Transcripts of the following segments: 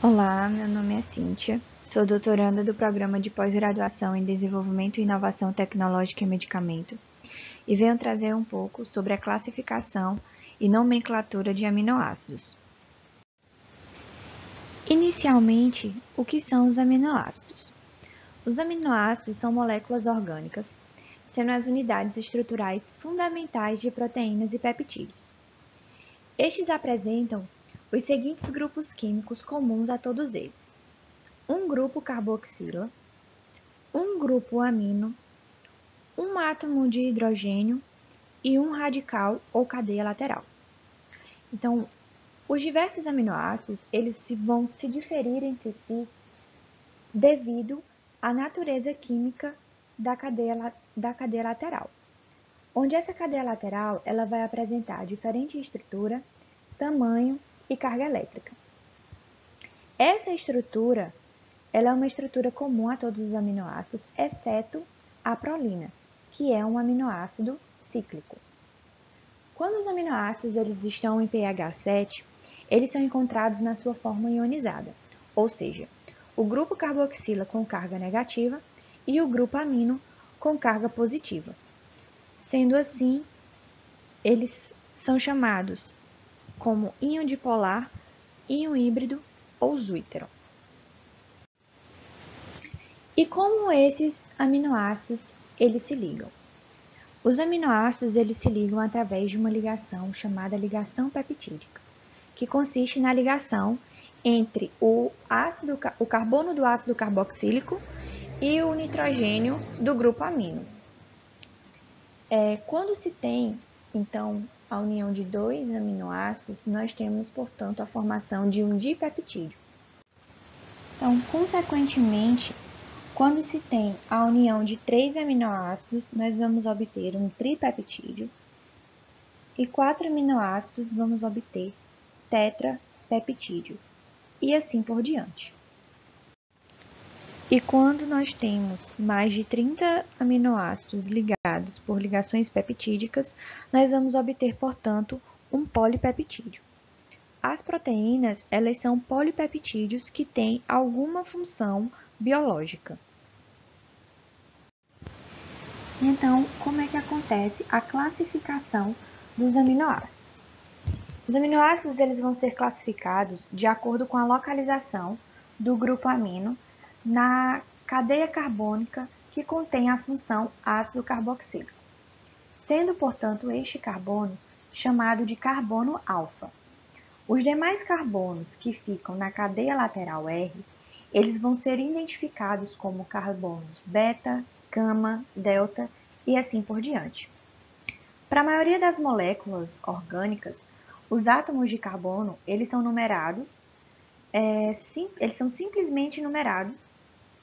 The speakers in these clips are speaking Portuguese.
Olá, meu nome é Cíntia, sou doutoranda do Programa de Pós-Graduação em Desenvolvimento e Inovação Tecnológica em Medicamento e venho trazer um pouco sobre a classificação e nomenclatura de aminoácidos. Inicialmente, o que são os aminoácidos? Os aminoácidos são moléculas orgânicas, sendo as unidades estruturais fundamentais de proteínas e peptídeos. Estes apresentam os seguintes grupos químicos comuns a todos eles: um grupo carboxila, um grupo amino, um átomo de hidrogênio e um radical ou cadeia lateral. Então, os diversos aminoácidos eles vão se diferir entre si devido à natureza química da cadeia lateral, onde essa cadeia lateral ela vai apresentar diferente estrutura, tamanho e carga elétrica. Essa estrutura ela é uma estrutura comum a todos os aminoácidos, exceto a prolina, que é um aminoácido cíclico. Quando os aminoácidos eles estão em pH 7, eles são encontrados na sua forma ionizada, ou seja, o grupo carboxila com carga negativa e o grupo amino com carga positiva. Sendo assim, eles são chamados como íon dipolar, íon híbrido ou zwittero. E como esses aminoácidos eles se ligam? Os aminoácidos eles se ligam através de uma ligação chamada ligação peptídica, que consiste na ligação entre o carbono do ácido carboxílico e o nitrogênio do grupo amino. Quando se tem, então, a união de dois aminoácidos, nós temos, portanto, a formação de um dipeptídeo. Então, consequentemente, quando se tem a união de 3 aminoácidos, nós vamos obter um tripeptídeo, e 4 aminoácidos vamos obter tetrapeptídeo, e assim por diante. E quando nós temos mais de 30 aminoácidos ligados por ligações peptídicas, nós vamos obter, portanto, um polipeptídeo. As proteínas, elas são polipeptídeos que têm alguma função biológica. Então, como é que acontece a classificação dos aminoácidos? Os aminoácidos eles vão ser classificados de acordo com a localização do grupo amino na cadeia carbônica que contém a função ácido carboxílico, sendo, portanto, este carbono chamado de carbono alfa. Os demais carbonos que ficam na cadeia lateral R, eles vão ser identificados como carbonos beta, gama, delta e assim por diante. Para a maioria das moléculas orgânicas, os átomos de carbono, eles são numerados, eles são simplesmente numerados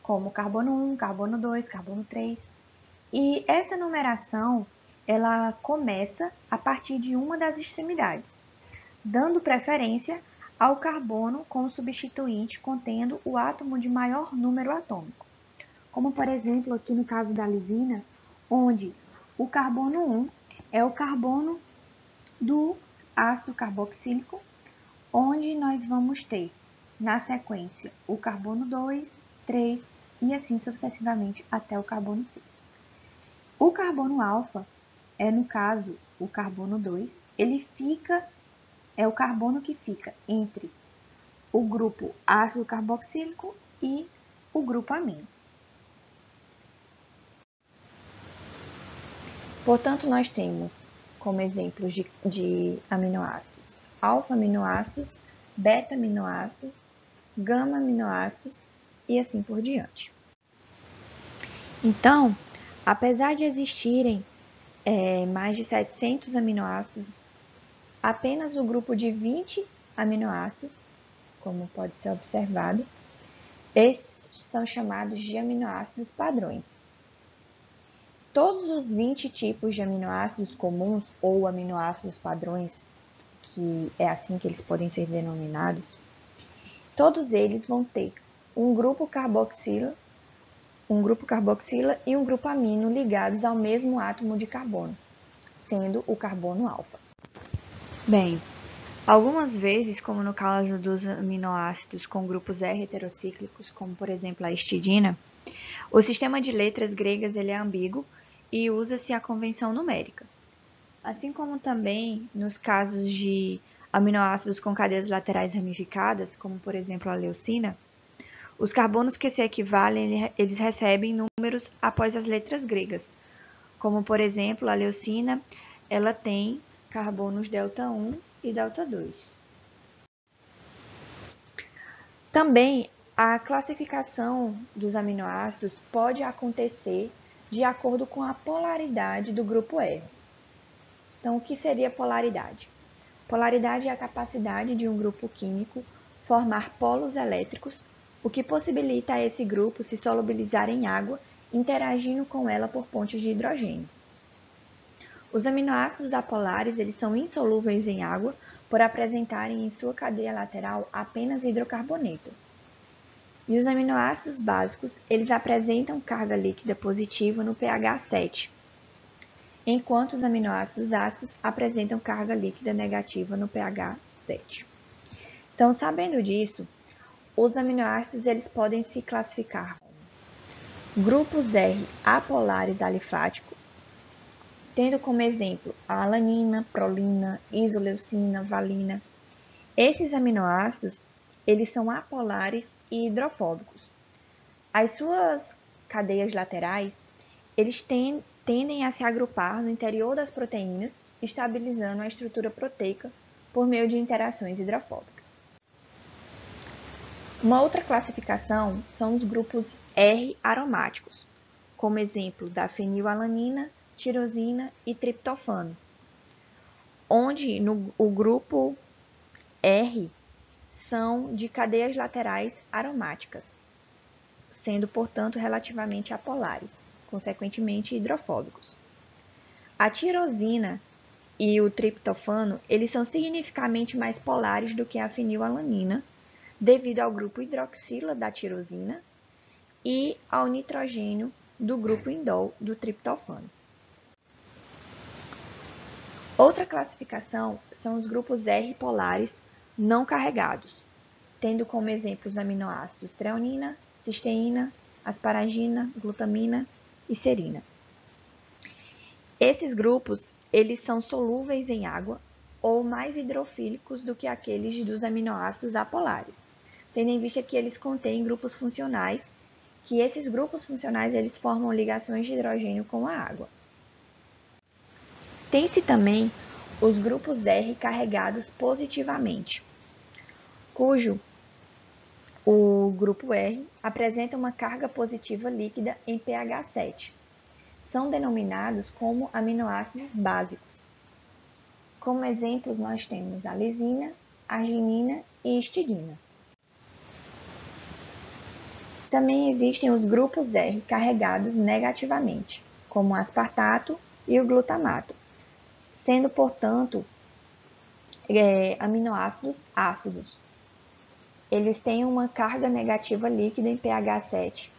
como carbono 1, carbono 2, carbono 3. E essa numeração, ela começa a partir de uma das extremidades, dando preferência ao carbono com o substituinte contendo o átomo de maior número atômico. Como, por exemplo, aqui no caso da lisina, onde o carbono 1 é o carbono do ácido carboxílico, onde nós vamos ter, na sequência, o carbono 2, 3 e assim sucessivamente até o carbono 6. O carbono alfa no caso, o carbono 2, é o carbono que fica entre o grupo ácido carboxílico e o grupo amino. Portanto, nós temos como exemplos de aminoácidos alfa-aminoácidos, beta-aminoácidos, gama-aminoácidos e assim por diante. Então, apesar de existirem mais de 700 aminoácidos, apenas o grupo de 20 aminoácidos, como pode ser observado, esses são chamados de aminoácidos padrões. Todos os 20 tipos de aminoácidos comuns ou aminoácidos padrões, que é assim que eles podem ser denominados, todos eles vão ter um grupo carboxila e um grupo amino ligados ao mesmo átomo de carbono, sendo o carbono alfa. Bem, Algumas vezes, como no caso dos aminoácidos com grupos R heterocíclicos, como por exemplo a histidina, o sistema de letras gregas ele é ambíguo e usa-se a convenção numérica. Assim como também nos casos de aminoácidos com cadeias laterais ramificadas, como por exemplo a leucina, os carbonos que se equivalem, eles recebem números após as letras gregas, como por exemplo a leucina, ela tem carbonos delta 1 e delta 2. Também a classificação dos aminoácidos pode acontecer de acordo com a polaridade do grupo R. Então, o que seria polaridade? Polaridade é a capacidade de um grupo químico formar polos elétricos, o que possibilita a esse grupo se solubilizar em água, interagindo com ela por pontes de hidrogênio. Os aminoácidos apolares eles são insolúveis em água por apresentarem em sua cadeia lateral apenas hidrocarboneto. E os aminoácidos básicos eles apresentam carga líquida positiva no pH 7, enquanto os aminoácidos ácidos apresentam carga líquida negativa no pH 7. Então, sabendo disso, os aminoácidos eles podem se classificar como grupos R apolares alifático, tendo como exemplo a alanina, prolina, isoleucina, valina. Esses aminoácidos eles são apolares e hidrofóbicos. As suas cadeias laterais eles tendem a se agrupar no interior das proteínas, estabilizando a estrutura proteica por meio de interações hidrofóbicas. Uma outra classificação são os grupos R aromáticos, como exemplo da fenilalanina, tirosina e triptofano, onde o grupo R são de cadeias laterais aromáticas, sendo, portanto, relativamente apolares, consequentemente hidrofóbicos. A tirosina e o triptofano, eles são significativamente mais polares do que a fenilalanina, devido ao grupo hidroxila da tirosina e ao nitrogênio do grupo indol do triptofano. Outra classificação são os grupos R polares não carregados, tendo como exemplo os aminoácidos treonina, cisteína, asparagina, glutamina e serina. Esses grupos, eles são solúveis em água ou mais hidrofílicos do que aqueles dos aminoácidos apolares, tendo em vista que eles contêm grupos funcionais, que esses grupos funcionais eles formam ligações de hidrogênio com a água. Tem-se também os grupos R carregados positivamente, cujo o grupo R apresenta uma carga positiva líquida em pH 7. São denominados como aminoácidos básicos. Como exemplos, nós temos a lisina, arginina e histidina. Também existem os grupos R carregados negativamente, como o aspartato e o glutamato, sendo, portanto, aminoácidos ácidos. Eles têm uma carga negativa líquida em pH 7.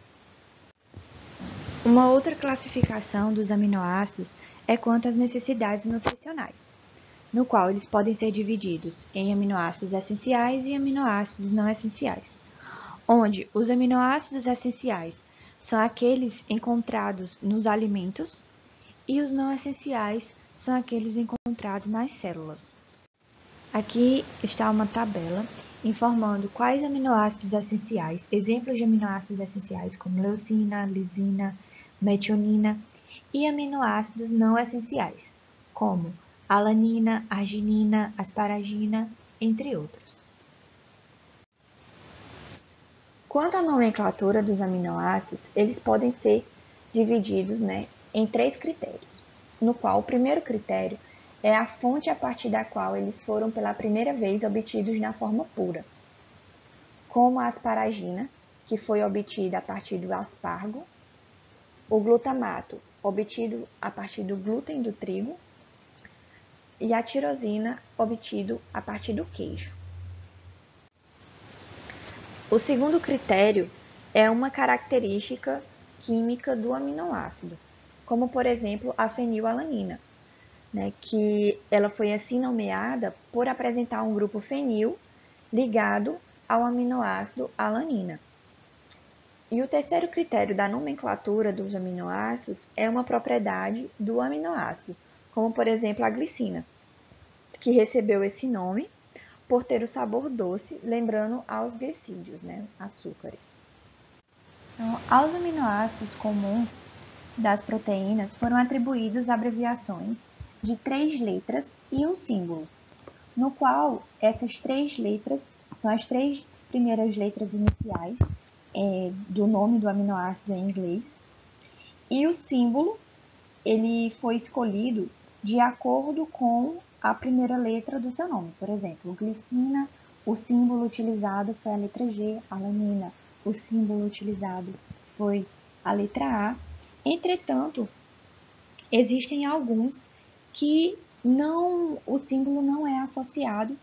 Uma outra classificação dos aminoácidos é quanto às necessidades nutricionais, no qual eles podem ser divididos em aminoácidos essenciais e aminoácidos não essenciais, onde os aminoácidos essenciais são aqueles encontrados nos alimentos e os não essenciais são aqueles encontrados nas células. Aqui está uma tabela informando quais aminoácidos essenciais, exemplos de aminoácidos essenciais como leucina, lisina, metionina e aminoácidos não essenciais, como alanina, arginina, asparagina, entre outros. Quanto à nomenclatura dos aminoácidos, eles podem ser divididos em 3 critérios, no qual o primeiro critério é a fonte a partir da qual eles foram pela primeira vez obtidos na forma pura, como a asparagina, que foi obtida a partir do aspargo, o glutamato, obtido a partir do glúten do trigo, e a tirosina, obtido a partir do queijo. O segundo critério é uma característica química do aminoácido, como por exemplo a fenilalanina, né, que ela foi assim nomeada por apresentar um grupo fenil ligado ao aminoácido alanina. E o terceiro critério da nomenclatura dos aminoácidos é uma propriedade do aminoácido, como por exemplo a glicina, que recebeu esse nome por ter o sabor doce, lembrando aos glicídios, né, açúcares. Então, aos aminoácidos comuns das proteínas foram atribuídas abreviações de 3 letras e um símbolo, no qual essas 3 letras são as 3 primeiras letras iniciais do nome do aminoácido em inglês, e o símbolo ele foi escolhido de acordo com a primeira letra do seu nome. Por exemplo, glicina, o símbolo utilizado foi a letra G, alanina, o símbolo utilizado foi a letra A. Entretanto, existem alguns que o símbolo não é associado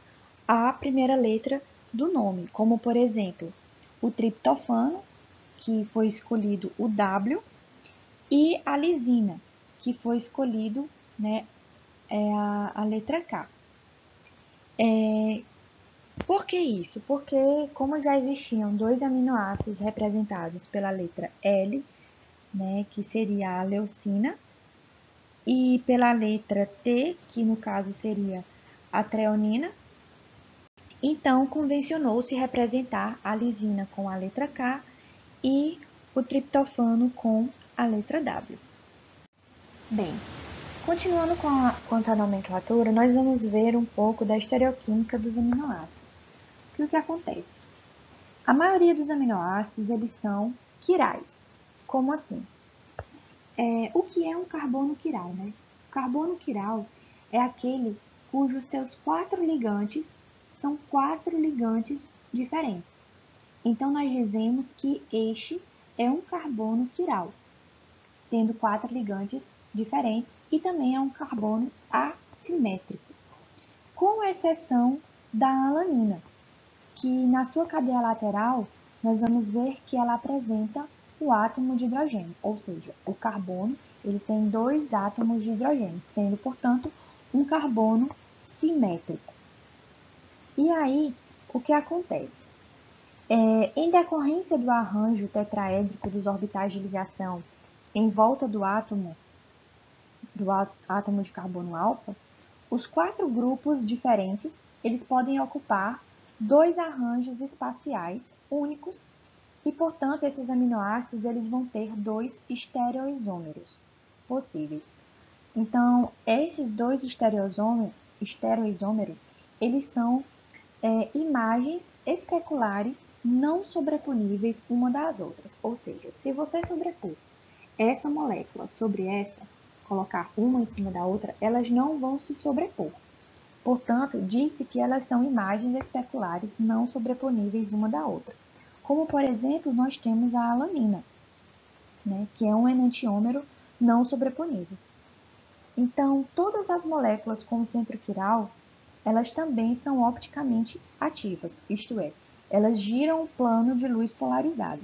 à primeira letra do nome, como por exemplo, o triptofano, que foi escolhido o W, e a lisina, que foi escolhido, né, a letra K. Por que isso? Porque como já existiam 2 aminoácidos representados pela letra L, né, que seria a leucina, e pela letra T, que no caso seria a treonina, então convencionou-se representar a lisina com a letra K e o triptofano com a letra W. Bem, continuando quanto à nomenclatura, nós vamos ver um pouco da estereoquímica dos aminoácidos. O que acontece? A maioria dos aminoácidos eles são quirais. Como assim? O que é um carbono quiral, né? O carbono quiral é aquele cujos seus 4 ligantes são 4 ligantes diferentes. Então, nós dizemos que este é um carbono quiral, tendo 4 ligantes diferentes, e também é um carbono assimétrico, com exceção da alanina, que na sua cadeia lateral, nós vamos ver que ela apresenta o átomo de hidrogênio, ou seja, o carbono ele tem 2 átomos de hidrogênio, sendo, portanto, um carbono simétrico. E aí, o que acontece? Em decorrência do arranjo tetraédrico dos orbitais de ligação em volta do átomo de carbono alfa, os 4 grupos diferentes eles podem ocupar 2 arranjos espaciais únicos e, portanto, esses aminoácidos eles vão ter 2 estereoisômeros possíveis. Então, esses 2 estereoisômeros eles são imagens especulares não sobreponíveis uma das outras. Ou seja, se você sobrepor essa molécula sobre essa, colocar uma em cima da outra, elas não vão se sobrepor. Portanto, disse que elas são imagens especulares não sobreponíveis uma da outra. Como, por exemplo, nós temos a alanina, né, que é um enantiômero não sobreponível. Então, todas as moléculas com centro quiral, elas também são opticamente ativas, isto é, elas giram o plano de luz polarizada.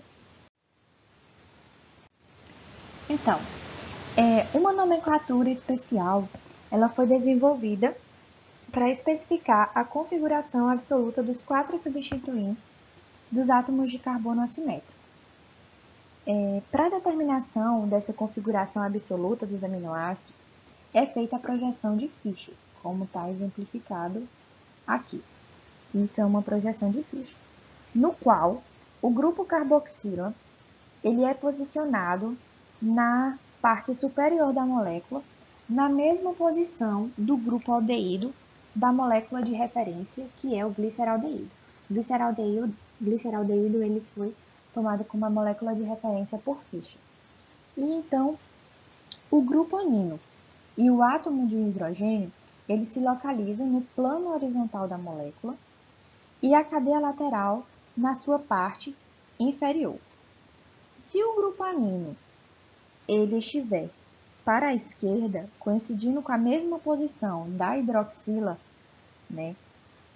Então, uma nomenclatura especial, ela foi desenvolvida para especificar a configuração absoluta dos 4 substituintes dos átomos de carbono assimétrico. Para a determinação dessa configuração absoluta dos aminoácidos, é feita a projeção de Fischer, como está exemplificado aqui. Isso é uma projeção de Fischer, no qual o grupo carboxila ele é posicionado na parte superior da molécula, na mesma posição do grupo aldeído da molécula de referência, que é o gliceraldeído. O gliceraldeído ele foi tomado como a molécula de referência por Fischer. E então, o grupo amino e o átomo de hidrogênio, eles se localizam no plano horizontal da molécula e a cadeia lateral na sua parte inferior. Se o grupo amino ele estiver para a esquerda, coincidindo com a mesma posição da hidroxila, né,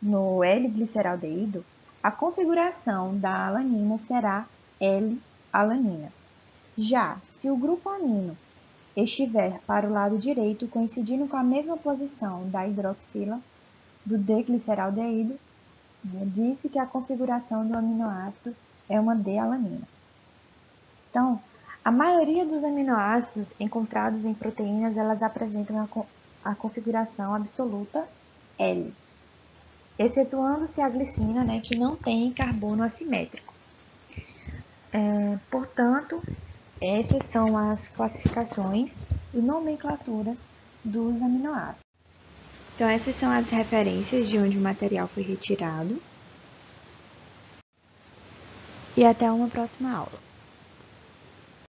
no L-gliceraldeído, a configuração da alanina será L-alanina. Já se o grupo amino estiver para o lado direito, coincidindo com a mesma posição da hidroxila do D-gliceraldeído, disse que a configuração do aminoácido é uma D-alanina. Então, a maioria dos aminoácidos encontrados em proteínas, elas apresentam a configuração absoluta L, excetuando-se a glicina, que não tem carbono assimétrico. Portanto, essas são as classificações e nomenclaturas dos aminoácidos. Então, essas são as referências de onde o material foi retirado. E até uma próxima aula.